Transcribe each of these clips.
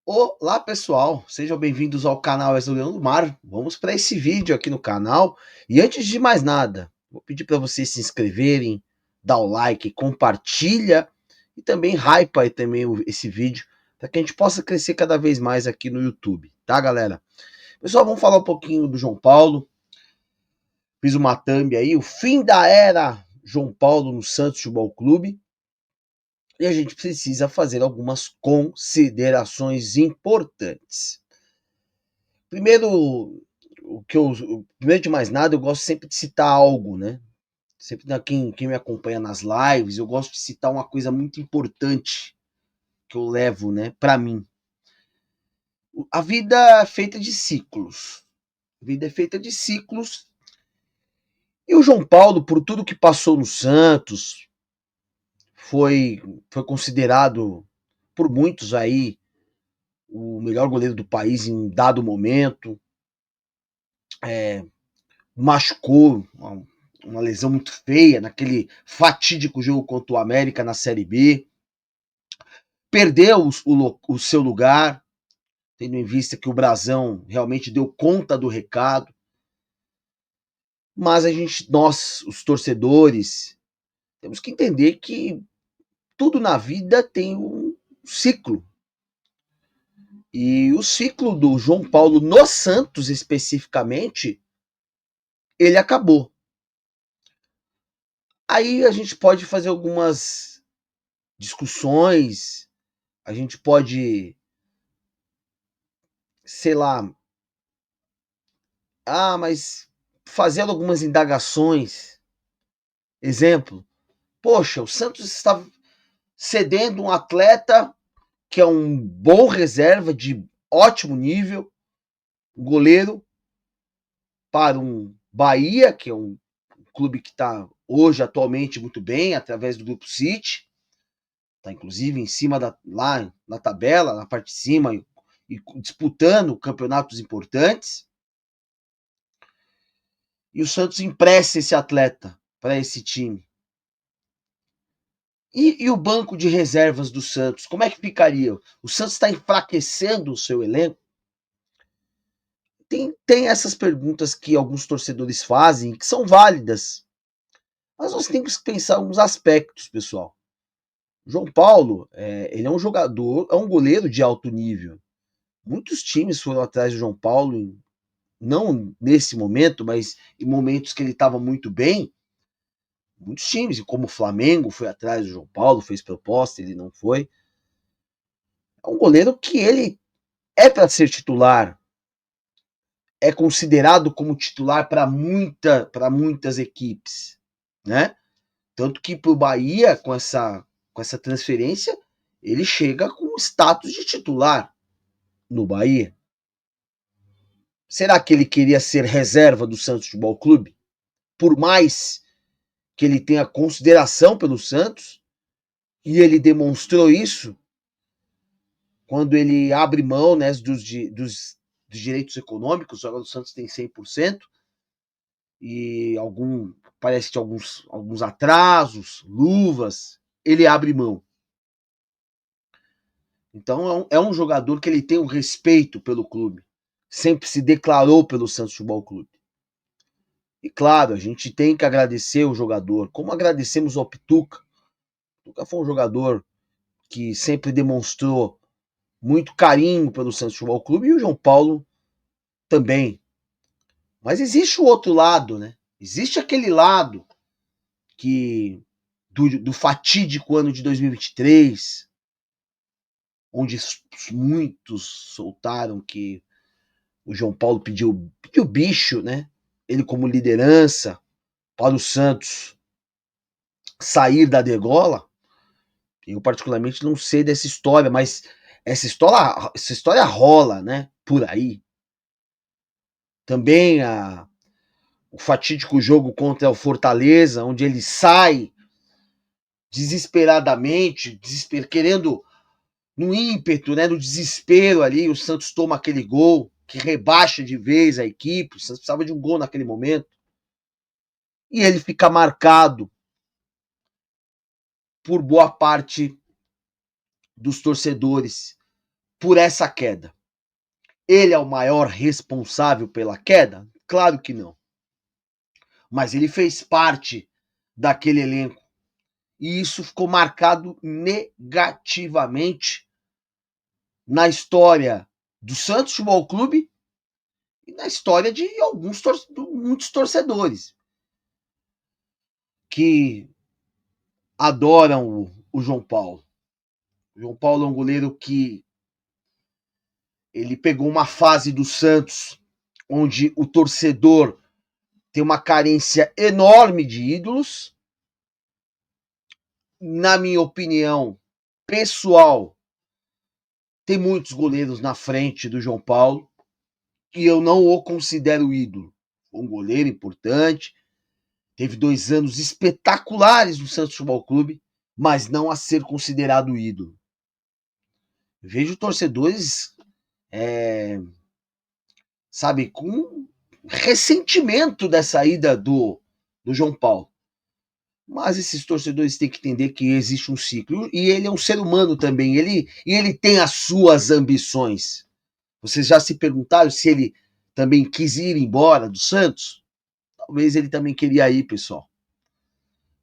Olá pessoal, sejam bem-vindos ao canal És o Leão do Mar. Vamos para esse vídeo aqui no canal. E antes de mais nada, vou pedir para vocês se inscreverem, dar o like, compartilha e também hypa aí também esse vídeo para que a gente possa crescer cada vez mais aqui no YouTube, tá, galera? Pessoal, vamos falar um pouquinho do João Paulo. Fiz uma thumb aí, o fim da era João Paulo no Santos Futebol Clube. E a gente precisa fazer algumas considerações importantes. Primeiro, primeiro de mais nada, eu gosto sempre de citar algo, né? Sempre quem me acompanha nas lives, eu gosto de citar uma coisa muito importante que eu levo, né, para mim. A vida é feita de ciclos. A vida é feita de ciclos. E o João Paulo, por tudo que passou no Santos, foi considerado por muitos aí o melhor goleiro do país em dado momento. Machucou, uma lesão muito feia naquele fatídico jogo contra o América na Série B. Perdeu o seu lugar, tendo em vista que o Brasão realmente deu conta do recado. Mas nós, os torcedores, temos que entender que tudo na vida tem um ciclo. E o ciclo do João Paulo no Santos, especificamente, ele acabou. Aí a gente pode fazer algumas discussões, a gente pode, sei lá, mas fazendo algumas indagações. Exemplo, poxa, o Santos está cedendo um atleta que é um bom reserva de ótimo nível, um goleiro, para um Bahia, que é um clube que está hoje atualmente muito bem, através do Grupo City, está inclusive em cima lá na tabela, na parte de cima, e disputando campeonatos importantes. E o Santos empresta esse atleta para esse time. E o banco de reservas do Santos, como é que ficaria? O Santos está enfraquecendo o seu elenco? Tem essas perguntas que alguns torcedores fazem, que são válidas. Mas nós temos que pensar alguns aspectos, pessoal. O João Paulo, ele é um jogador, é um goleiro de alto nível. Muitos times foram atrás do João Paulo, não nesse momento, mas em momentos que ele estava muito bem. Muitos times, como o Flamengo foi atrás do João Paulo, fez proposta, ele não foi. É um goleiro que ele é para ser titular, é considerado como titular para muitas equipes, né? Tanto que para o Bahia, com essa transferência, ele chega com o status de titular no Bahia. Será que ele queria ser reserva do Santos Futebol Clube? Por mais que ele tenha consideração pelo Santos, e ele demonstrou isso quando ele abre mão, né, dos direitos econômicos, o jogador do Santos tem 100%, e parece que alguns atrasos, luvas, ele abre mão. Então é um jogador que ele tem um respeito pelo clube, sempre se declarou pelo Santos Futebol Clube. E claro, a gente tem que agradecer o jogador, como agradecemos ao Pituca. O Pituca foi um jogador que sempre demonstrou muito carinho pelo Santos Futebol Clube, e o João Paulo também. Mas existe o outro lado, né? Existe aquele lado que do fatídico ano de 2023, onde muitos soltaram que o João Paulo pediu bicho, né? Ele como liderança para o Santos sair da degola. Eu particularmente não sei dessa história, mas essa história rola, né? Por aí. Também o fatídico jogo contra o Fortaleza, onde ele sai desesperadamente, querendo, no ímpeto, né, no desespero ali, o Santos toma aquele gol que rebaixa de vez a equipe. O Santos precisava de um gol naquele momento. E ele fica marcado por boa parte dos torcedores por essa queda. Ele é o maior responsável pela queda? Claro que não. Mas ele fez parte daquele elenco. E isso ficou marcado negativamente na história do Santos Futebol Clube e na história de muitos torcedores que adoram o João Paulo. O João Paulo é um goleiro que ele pegou uma fase do Santos onde o torcedor tem uma carência enorme de ídolos. Na minha opinião pessoal, tem muitos goleiros na frente do João Paulo e eu não o considero ídolo. Um goleiro importante, teve 2 anos espetaculares no Santos Futebol Clube, mas não a ser considerado ídolo. Vejo torcedores, sabe, com ressentimento dessa ida do João Paulo. Mas esses torcedores têm que entender que existe um ciclo. E ele é um ser humano também. Ele tem as suas ambições. Vocês já se perguntaram se ele também quis ir embora do Santos? Talvez ele também queria ir, pessoal.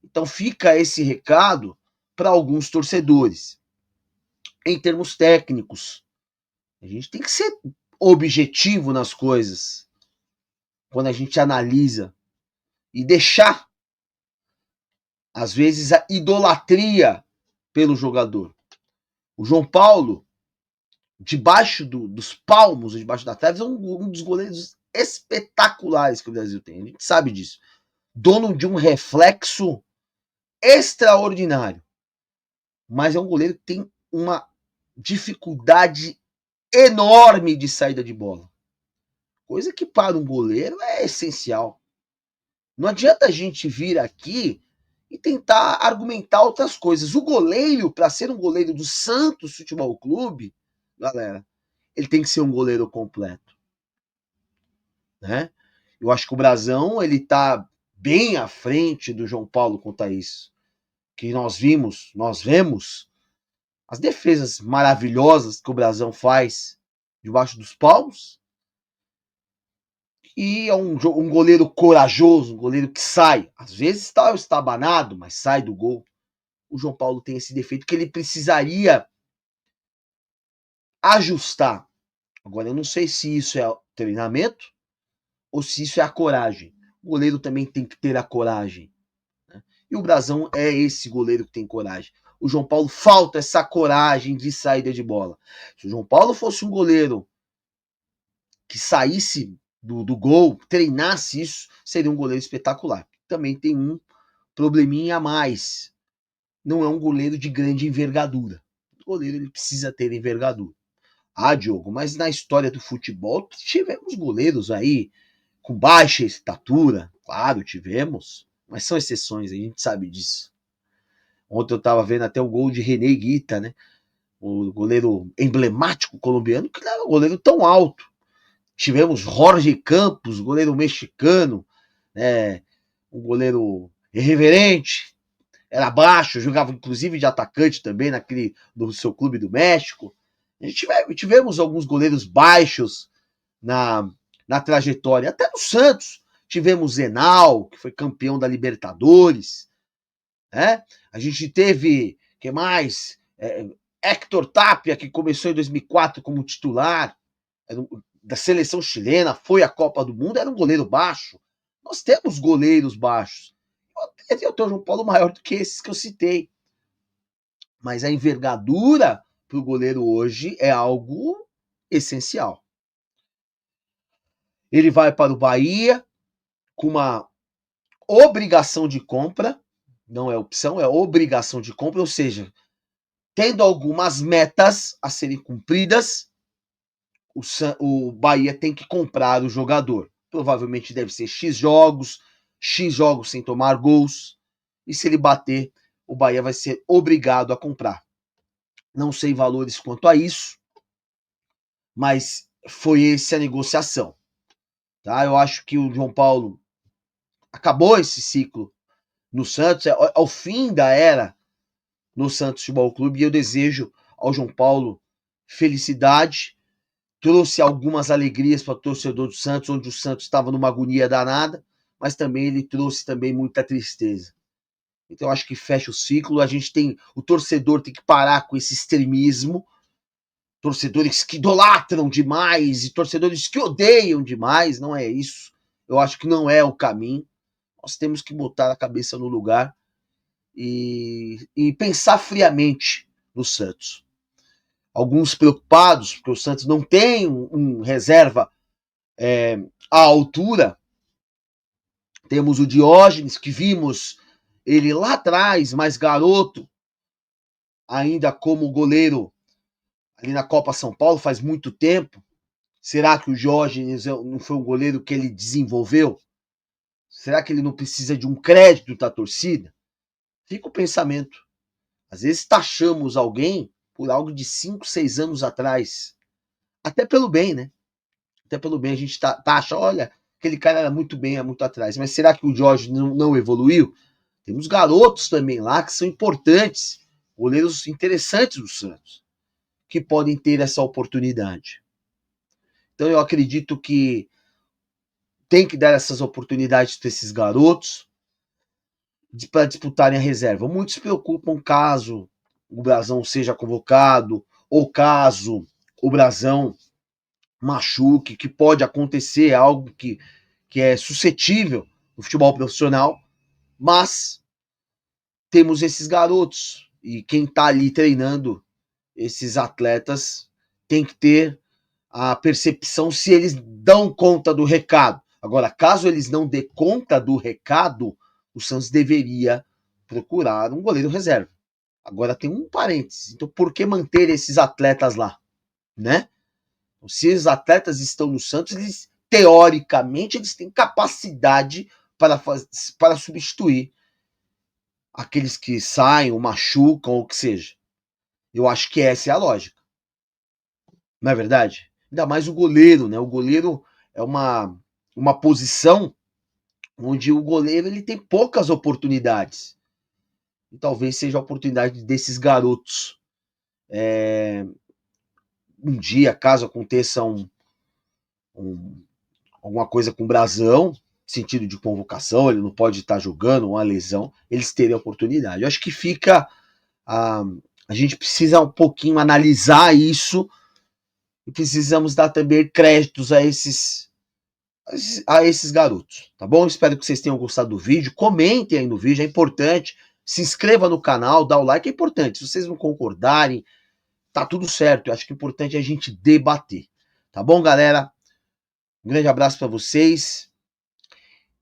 Então fica esse recado para alguns torcedores. Em termos técnicos, a gente tem que ser objetivo nas coisas quando a gente analisa e deixar, às vezes, a idolatria pelo jogador. O João Paulo, debaixo dos palmos, debaixo da trave, é um dos goleiros espetaculares que o Brasil tem. A gente sabe disso. Dono de um reflexo extraordinário. Mas é um goleiro que tem uma dificuldade enorme de saída de bola. Coisa que para um goleiro é essencial. Não adianta a gente vir aqui e tentar argumentar outras coisas. O goleiro, para ser um goleiro do Santos Futebol Clube, galera, ele tem que ser um goleiro completo. Né? Eu acho que o Brasão, ele tá bem à frente do João Paulo quanto a isso. Que nós vemos as defesas maravilhosas que o Brasão faz debaixo dos palmos. E é um goleiro corajoso, um goleiro que sai. Às vezes está estabanado, mas sai do gol. O João Paulo tem esse defeito que ele precisaria ajustar. Agora, eu não sei se isso é treinamento ou se isso é a coragem. O goleiro também tem que ter a coragem. Né? E o Brasão é esse goleiro que tem coragem. O João Paulo falta essa coragem de saída de bola. Se o João Paulo fosse um goleiro que saísse do gol, treinasse isso, seria um goleiro espetacular. Também tem um probleminha a mais. Não é um goleiro de grande envergadura. O goleiro ele precisa ter envergadura. Ah, Diogo, mas na história do futebol tivemos goleiros aí com baixa estatura. Claro, tivemos. Mas são exceções, a gente sabe disso. Ontem eu estava vendo até o gol de René Guita, né? O goleiro emblemático colombiano, que não era um goleiro tão alto. Tivemos Jorge Campos, goleiro mexicano, né? Um goleiro irreverente, era baixo, jogava inclusive de atacante também no seu clube do México. Tivemos alguns goleiros baixos na trajetória, até no Santos. Tivemos Zenal, que foi campeão da Libertadores. Né? A gente teve, que mais? Héctor Tapia, que começou em 2004 como titular da seleção chilena, foi à Copa do Mundo, era um goleiro baixo. Nós temos goleiros baixos. Eu tenho o João Paulo maior do que esses que eu citei. Mas a envergadura para o goleiro hoje é algo essencial. Ele vai para o Bahia com uma obrigação de compra, não é opção, é obrigação de compra, ou seja, tendo algumas metas a serem cumpridas, o Bahia tem que comprar o jogador. Provavelmente deve ser X jogos sem tomar gols, e se ele bater, o Bahia vai ser obrigado a comprar. Não sei valores quanto a isso, mas foi essa a negociação. Tá? Eu acho que o João Paulo acabou esse ciclo no Santos, ao fim da era no Santos Futebol Clube, e eu desejo ao João Paulo felicidade, trouxe algumas alegrias para o torcedor do Santos, onde o Santos estava numa agonia danada, mas também ele trouxe também muita tristeza. Então eu acho que fecha o ciclo, o torcedor tem que parar com esse extremismo, torcedores que idolatram demais e torcedores que odeiam demais, não é isso. Eu acho que não é o caminho. Nós temos que botar a cabeça no lugar e pensar friamente no Santos. Alguns preocupados, porque o Santos não tem um reserva à altura. Temos o Diógenes, que vimos ele lá atrás, mais garoto, ainda como goleiro ali na Copa São Paulo, faz muito tempo. Será que o Diógenes não foi um goleiro que ele desenvolveu? Será que ele não precisa de um crédito da torcida? Fica o pensamento. Às vezes taxamos alguém por algo de 5, 6 anos atrás. Até pelo bem, né? Até pelo bem a gente taxa, olha, aquele cara era muito bem há muito atrás. Mas será que o Jorge não evoluiu? Temos garotos também lá que são importantes, goleiros interessantes do Santos, que podem ter essa oportunidade. Então eu acredito que tem que dar essas oportunidades para esses garotos para disputarem a reserva. Muitos se preocupam caso o Brasão seja convocado ou caso o Brasão machuque, que pode acontecer, algo que é suscetível no futebol profissional, mas temos esses garotos e quem está ali treinando esses atletas tem que ter a percepção se eles dão conta do recado. Agora, caso eles não dê conta do recado, o Santos deveria procurar um goleiro reserva. Agora tem um parênteses. Então, por que manter esses atletas lá, né? Se os atletas estão no Santos, eles teoricamente eles têm capacidade para substituir aqueles que saem ou machucam ou o que seja. Eu acho que essa é a lógica. Não é verdade? Ainda mais o goleiro, né? O goleiro é uma posição onde o goleiro ele tem poucas oportunidades. E talvez seja a oportunidade desses garotos. Um dia, caso aconteça alguma coisa com o Brasão, sentido de convocação, ele não pode estar jogando, uma lesão, eles terem a oportunidade. Eu acho que fica. A gente precisa um pouquinho analisar isso e precisamos dar também créditos a esses garotos, tá bom? Espero que vocês tenham gostado do vídeo. Comentem aí no vídeo, é importante. Se inscreva no canal, dá o like, é importante. Se vocês não concordarem, tá tudo certo. Eu acho que o importante é a gente debater. Tá bom, galera? Um grande abraço para vocês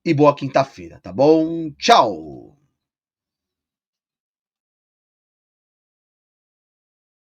e boa quinta-feira, tá bom? Tchau!